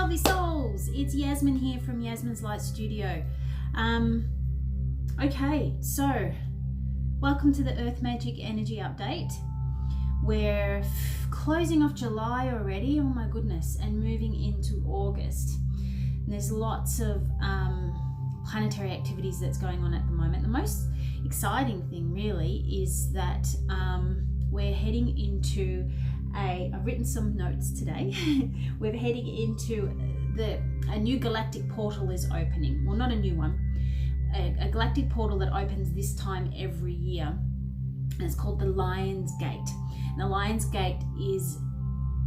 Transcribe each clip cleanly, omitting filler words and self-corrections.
lovely souls, it's Yasmin here from Yasmin's Light Studio. Okay, so welcome to the Earth Magic Energy Update. We're closing off July already, oh my goodness, and moving into August. And there's lots of planetary activities that's going on at the moment. The most exciting thing really is that we're heading into I've written some notes today. We're heading into a new galactic portal is opening. Well, not a new one. A galactic portal that opens this time every year. And it's called the Lion's Gate. And the Lion's Gate is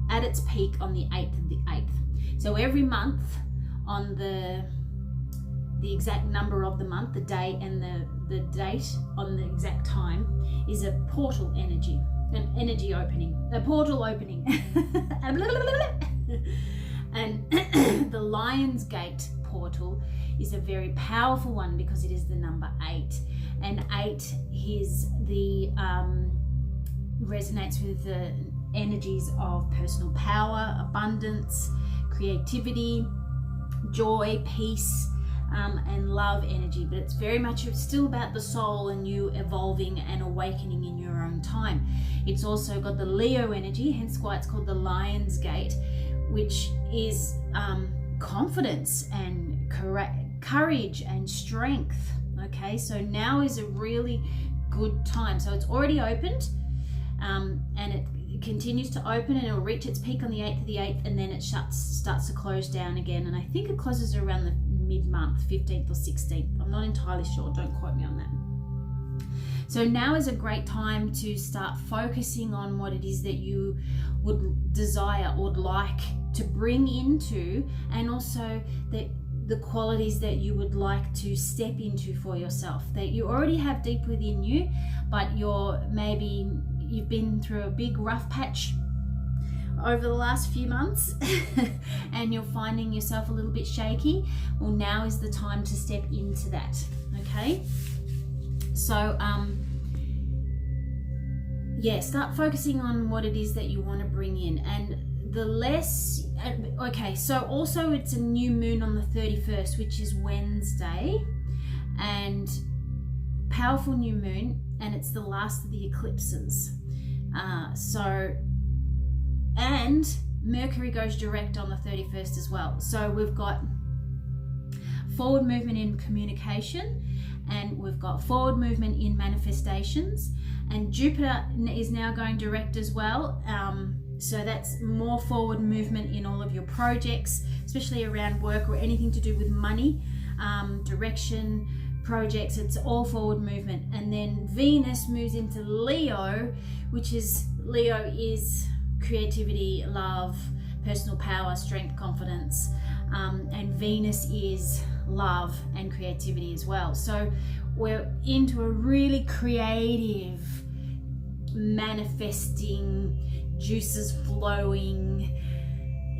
at its peak on the 8th of the 8th. So every month on the exact number of the month, the day and the date on the exact time is a portal energy. An energy opening, a portal opening. And the Lion's Gate portal is a very powerful one because it is the number 8. And 8 is the resonates with the energies of personal power, abundance, creativity, joy, peace, and love energy. But it's very much still about the soul and you evolving and awakening in your own time. It's also got the Leo energy, hence why it's called the Lion's Gate, which is confidence and courage and strength. Okay, so now is a really good time. So it's already opened, and it continues to open, and it'll reach its peak on the 8th of the 8th, and then it starts to close down again. And I think it closes around the mid-month, 15th or 16th. I'm not entirely sure, don't quote me on that. So now is a great time to start focusing on what it is that you would desire or would like to bring into, and also the qualities that you would like to step into for yourself, that you already have deep within you, but you've been through a big rough patch over the last few months and you're finding yourself a little bit shaky. Well, now is the time to step into that. Okay, so start focusing on what it is that you want to bring in. And so also it's a new moon on the 31st, which is Wednesday, and powerful new moon, and it's the last of the eclipses. And Mercury goes direct on the 31st as well. So we've got forward movement in communication, and we've got forward movement in manifestations, and Jupiter is now going direct as well. So that's more forward movement in all of your projects, especially around work or anything to do with money, direction, projects. It's all forward movement. And then Venus moves into Leo, Leo is creativity, love, personal power, strength, confidence, and Venus is love and creativity as well. So we're into a really creative, manifesting, juices flowing,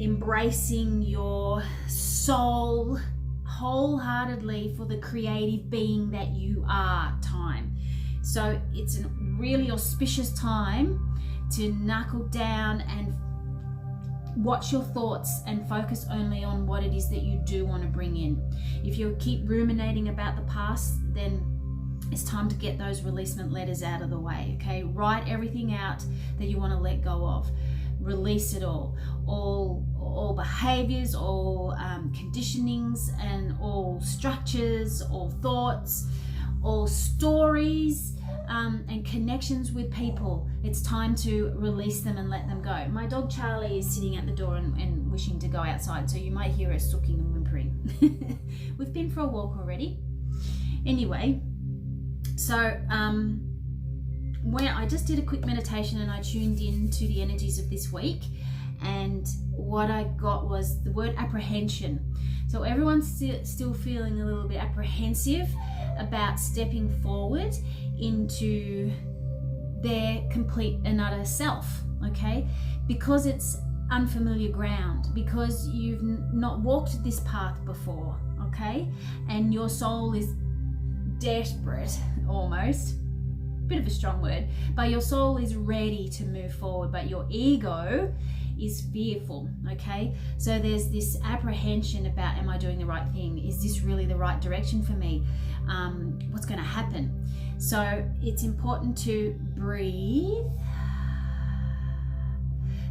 embracing your soul wholeheartedly for the creative being that you are time. So it's a really auspicious time to knuckle down and watch your thoughts and focus only on what it is that you do want to bring in. If you keep ruminating about the past, then it's time to get those releasement letters out of the way. Okay, write everything out that you want to let go of. Release it all behaviors, all conditionings, and all structures, all thoughts, all stories, and connections with people. It's time to release them and let them go. My dog Charlie is sitting at the door and wishing to go outside, so you might hear her sucking and whimpering. We've been for a walk already. Anyway, so when I just did a quick meditation and I tuned in to the energies of this week, and what I got was the word apprehension. So everyone's still feeling a little bit apprehensive about stepping forward into their complete and utter self, okay? Because it's unfamiliar ground, because you've not walked this path before, okay? And your soul is desperate, almost. Bit of a strong word, but your soul is ready to move forward, but your ego is fearful, okay? So there's this apprehension about, am I doing the right thing? Is this really the right direction for me? What's going to happen? So it's important to breathe.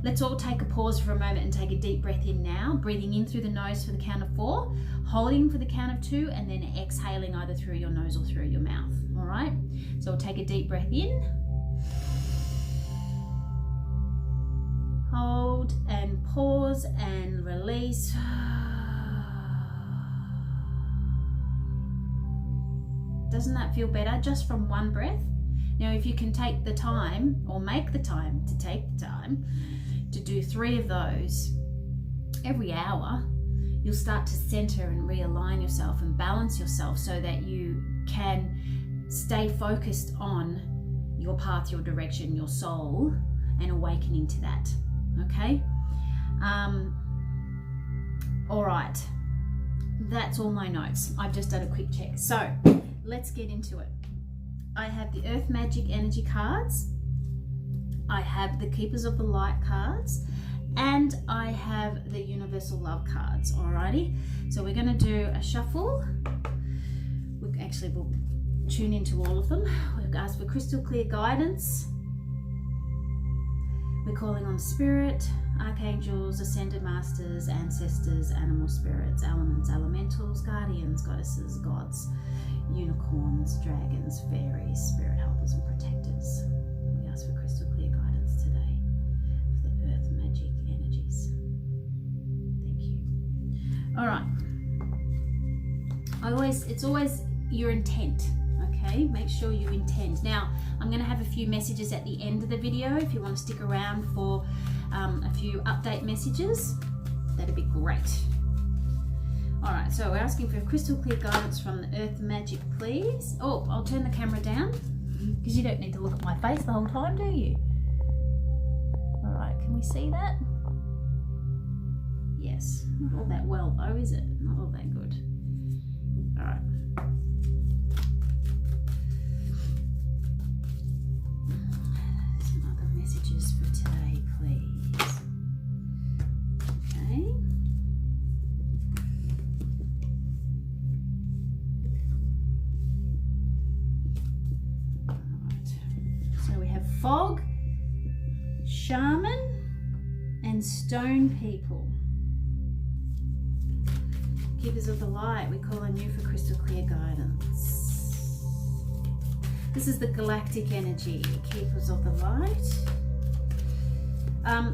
Let's all take a pause for a moment and take a deep breath in now, breathing in through the nose for the count of 4, holding for the count of 2, and then exhaling either through your nose or through your mouth. All right, so we'll take a deep breath in, hold and pause and release. Doesn't that feel better just from one breath? Now, if you can take the time, or make the time to take the time to do 3 of those every hour, you'll start to center and realign yourself and balance yourself so that you can stay focused on your path, your direction, your soul, and awakening to that. Okay? All right. That's all my notes. I've just done a quick check. So let's get into it. I have the Earth Magic Energy cards, I have the Keepers of the Light cards, and I have the Universal Love cards. Alrighty, so we're going to do a shuffle. We'll tune into all of them. We've asked for crystal clear guidance. We're calling on Spirit, Archangels, Ascended Masters, Ancestors, Animal Spirits, Elements, Elementals, Guardians, Goddesses, Gods, Unicorns, Dragons, Fairies, Spirit Helpers and Protectors. We ask for crystal clear guidance today for the Earth Magic energies. Thank you. Alright. It's always your intent, okay? Make sure you intend. Now, I'm going to have a few messages at the end of the video if you want to stick around for a few update messages. That'd be great. Alright, so we're asking for crystal clear guidance from the Earth Magic, please. Oh, I'll turn the camera down because you don't need to look at my face the whole time, do you? Alright, can we see that? Yes. Not all that well though, is it? Not all that good. Alright. Some other messages for today, please. Okay. Fog, Shaman, and Stone People. Keepers of the Light, we call on you for crystal clear guidance. This is the galactic energy, Keepers of the Light.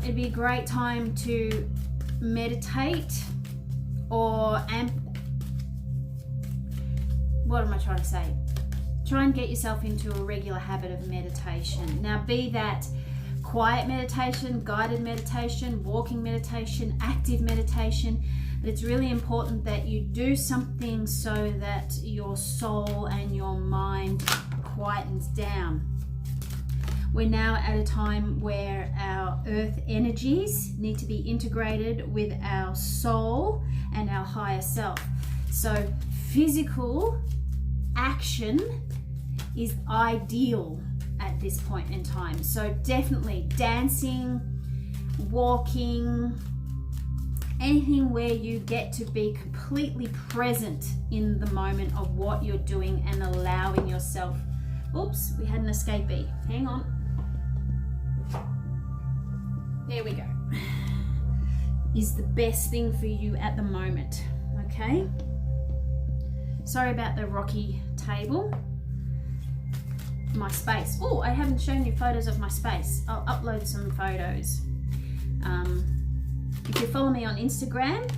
It'd be a great time to meditate or what am I trying to say? Try and get yourself into a regular habit of meditation. Now, be that quiet meditation, guided meditation, walking meditation, active meditation, but it's really important that you do something so that your soul and your mind quietens down. We're now at a time where our earth energies need to be integrated with our soul and our higher self. So physical action is ideal at this point in time. So definitely dancing, walking, anything where you get to be completely present in the moment of what you're doing and allowing yourself. Oops, we had an escapee. Hang on. There we go. Is the best thing for you at the moment. Okay? Sorry about the rocky table. My space. Oh, I haven't shown you photos of my space. I'll upload some photos. If you follow me on Instagram,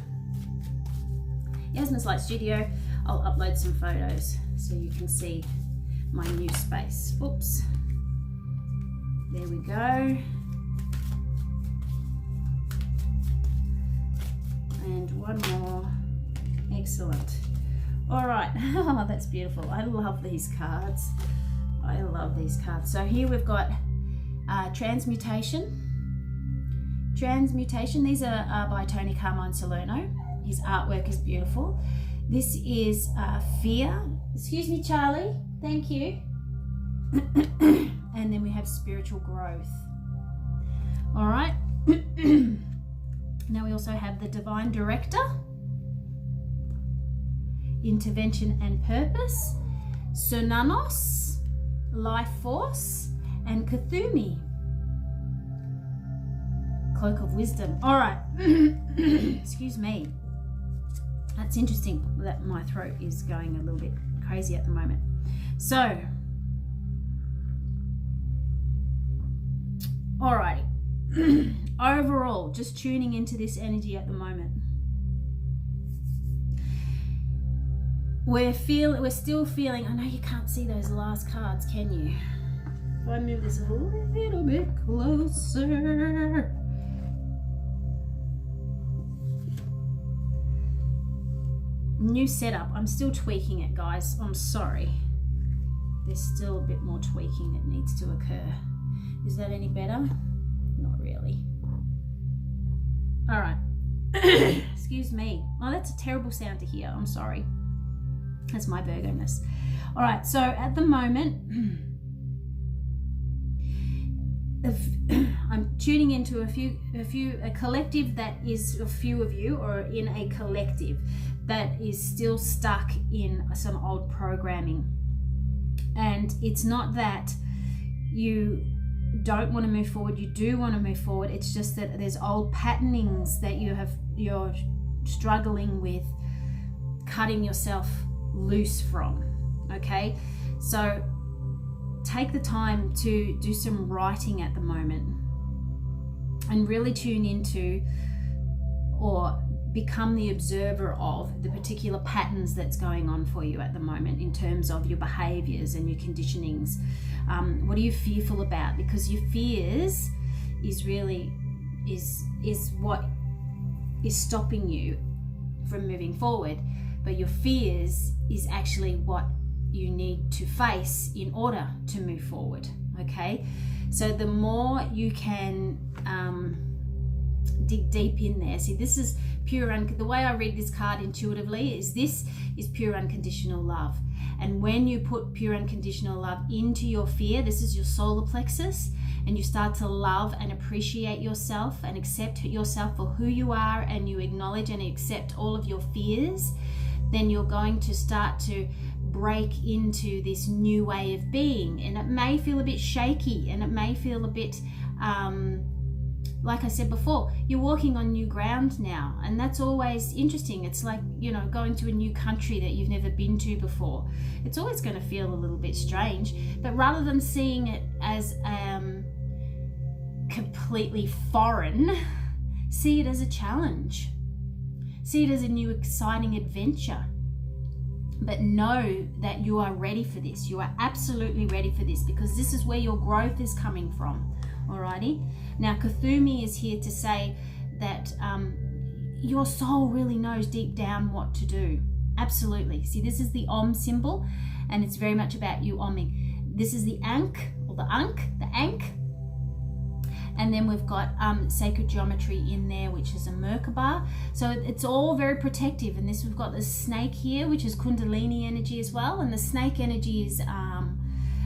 Yasmin's Light Studio, I'll upload some photos so you can see my new space. Oops. There we go. And one more. Excellent. All right. Oh, that's beautiful. I love these cards. I love these cards. So here we've got Transmutation. Transmutation. These are by Tony Carmine Salerno. His artwork is beautiful. This is Fear. Excuse me, Charlie. Thank you. And then we have Spiritual Growth. All right. Now we also have the Divine Director, Intervention and Purpose, Sunanos, Life Force, and Kuthumi, Cloak of Wisdom. All right. Excuse me. That's interesting that my throat is going a little bit crazy at the moment. So, alrighty. Overall, just tuning into this energy at the moment. We're still feeling, I know you can't see those last cards, can you? If I move this a little bit closer. New setup. I'm still tweaking it, guys. I'm sorry. There's still a bit more tweaking that needs to occur. Is that any better? Not really. All right. Excuse me. Oh, that's a terrible sound to hear. I'm sorry. That's my Virgo-ness. All right. So at the moment, I'm tuning into a collective that is a few of you, or in a collective that is still stuck in some old programming. And it's not that you don't want to move forward, you do want to move forward. It's just that there's old patternings that you're struggling with cutting yourself loose from. Okay, so take the time to do some writing at the moment and really tune into, or become the observer of, the particular patterns that's going on for you at the moment in terms of your behaviors and your conditionings. What are you fearful about? Because your fears is really is what is stopping you from moving forward, but your fears is actually what you need to face in order to move forward. Okay, so the more you can dig deep in there. See, this is pure, the way I read this card intuitively is this is pure unconditional love. And when you put pure unconditional love into your fear, this is your solar plexus, and you start to love and appreciate yourself and accept yourself for who you are, and you acknowledge and accept all of your fears, then you're going to start to break into this new way of being. And it may feel a bit shaky, and it may feel a bit like I said before, you're walking on new ground now, and that's always interesting. It's like, you know, going to a new country that you've never been to before. It's always going to feel a little bit strange, but rather than seeing it as completely foreign, see it as a challenge. See it as a new exciting adventure. But know that you are ready for this. You are absolutely ready for this, because this is where your growth is coming from. Alrighty. Now, Kuthumi is here to say that your soul really knows deep down what to do. Absolutely. See, this is the Om symbol, and it's very much about you omming. This is the Ankh, or the Ankh. And then we've got sacred geometry in there, which is a Merkaba. So it's all very protective. And this, we've got the snake here, which is Kundalini energy as well. And the snake energy is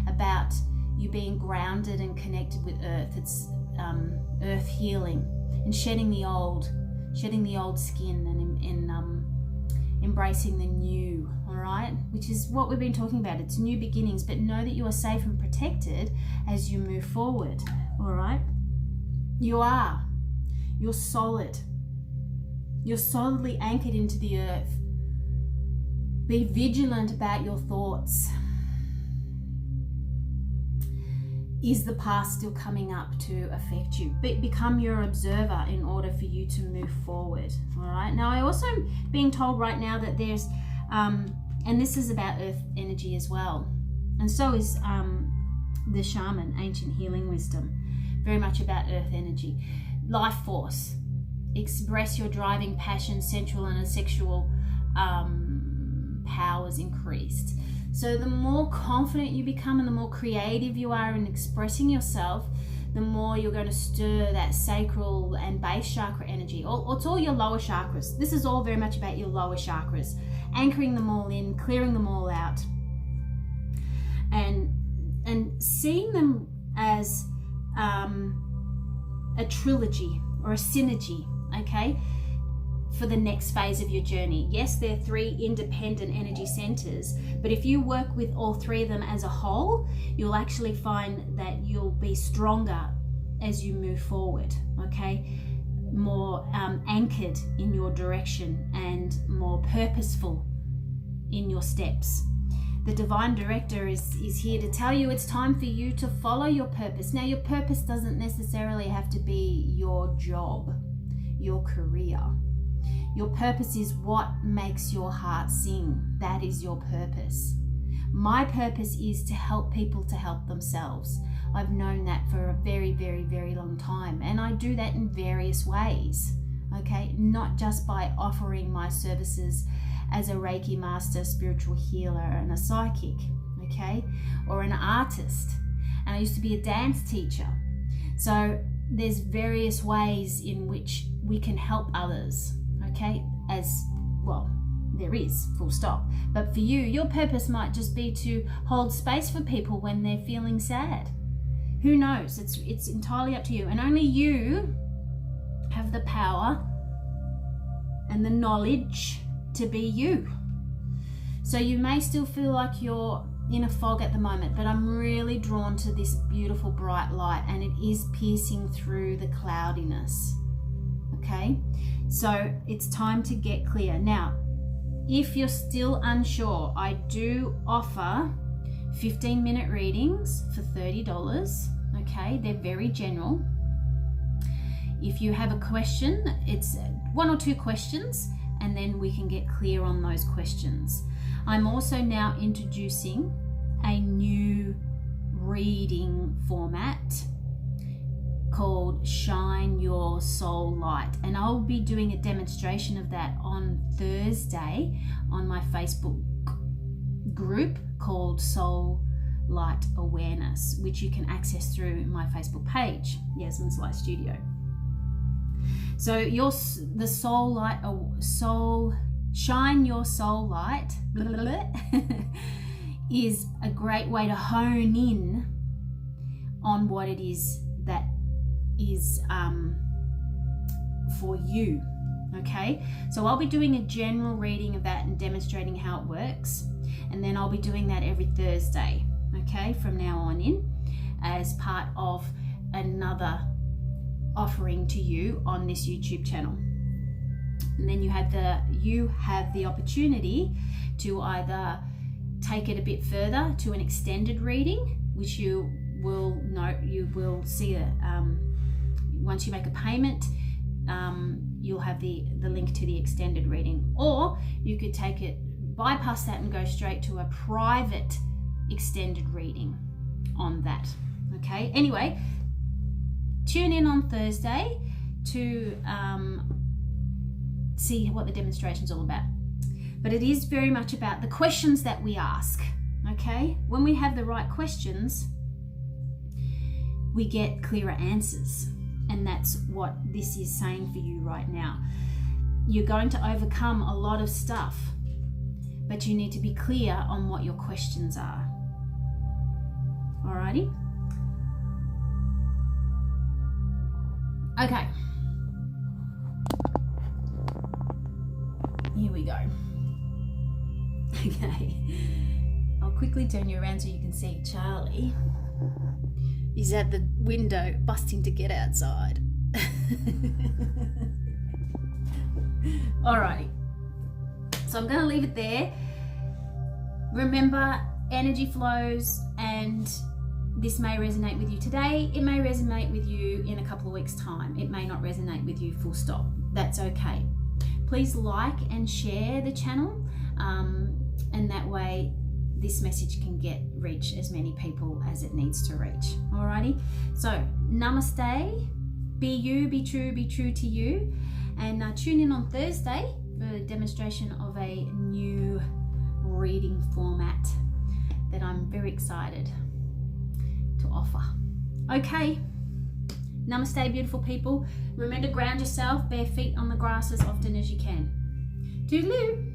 about you being grounded and connected with earth. It's earth healing and shedding the old skin and embracing the new. All right, which is what we've been talking about. It's new beginnings, but know that you are safe and protected as you move forward. All right, you're solid. You're solidly anchored into the earth. Be vigilant about your thoughts. Is the past still coming up to affect you? Become your observer in order for you to move forward. All right. Now, I also am being told right now that there's, and this is about earth energy as well, and so is the shaman, ancient healing wisdom, very much about earth energy. Life force. Express your driving passion, sensual and sexual powers increased. So the more confident you become and the more creative you are in expressing yourself, the more you're going to stir that sacral and base chakra energy. It's all your lower chakras. This is all very much about your lower chakras, anchoring them all in, clearing them all out, and seeing them as a trilogy. or a synergy, okay, for the next phase of your journey. Yes, they're 3 independent energy centers, but if you work with all 3 of them as a whole, you'll actually find that you'll be stronger as you move forward, okay? More anchored in your direction and more purposeful in your steps. The Divine Director is here to tell you it's time for you to follow your purpose. Now, your purpose doesn't necessarily have to be your job, your career. Your purpose is what makes your heart sing. That is your purpose. My purpose is to help people to help themselves. I've known that for a very, very, very long time, and I do that in various ways, okay? Not just by offering my services as a Reiki master, spiritual healer, and a psychic, okay? Or an artist. And I used to be a dance teacher. So there's various ways in which we can help others, okay? As well, there is, full stop. But for you, your purpose might just be to hold space for people when they're feeling sad. Who knows? It's entirely up to you. And only you have the power and the knowledge to be you. So you may still feel like you're in a fog at the moment, but I'm really drawn to this beautiful bright light, and it is piercing through the cloudiness. Okay? So it's time to get clear. Now, if you're still unsure, I do offer 15-minute readings for $30. Okay? They're very general. If you have a question, it's 1 or 2 questions, and then we can get clear on those questions. I'm also now introducing a new reading format called Shine Your Soul Light, and I'll be doing a demonstration of that on Thursday on my Facebook group called Soul Light Awareness, which you can access through my Facebook page, Yasmin's Light Studio. So the soul light, shine your soul light is a great way to hone in on what it is that is for you. Okay, so I'll be doing a general reading of that and demonstrating how it works, and then I'll be doing that every Thursday, okay, from now on in, as part of another offering to you on this YouTube channel. And then you have the opportunity to either take it a bit further to an extended reading, which you will see once you make a payment, you'll have the link to the extended reading, or you could bypass that and go straight to a private extended reading on that. Okay, anyway, tune in on Thursday to see what the demonstration's all about. But it is very much about the questions that we ask, okay? When we have the right questions, we get clearer answers. And that's what this is saying for you right now. You're going to overcome a lot of stuff, but you need to be clear on what your questions are. Alrighty? Okay. Here we go. Okay. I'll quickly turn you around so you can see Charlie. He's at the window busting to get outside. Alrighty. So I'm going to leave it there. Remember, energy flows, and this may resonate with you today. It may resonate with you in a couple of weeks' time. It may not resonate with you, full stop. That's okay. Please like and share the channel, and that way this message can reach as many people as it needs to reach. Alrighty, so namaste, be you, be true to you, and tune in on Thursday for a demonstration of a new reading format that I'm very excited to offer. Okay, namaste, beautiful people. Remember to ground yourself, bare feet on the grass as often as you can. Toodaloo.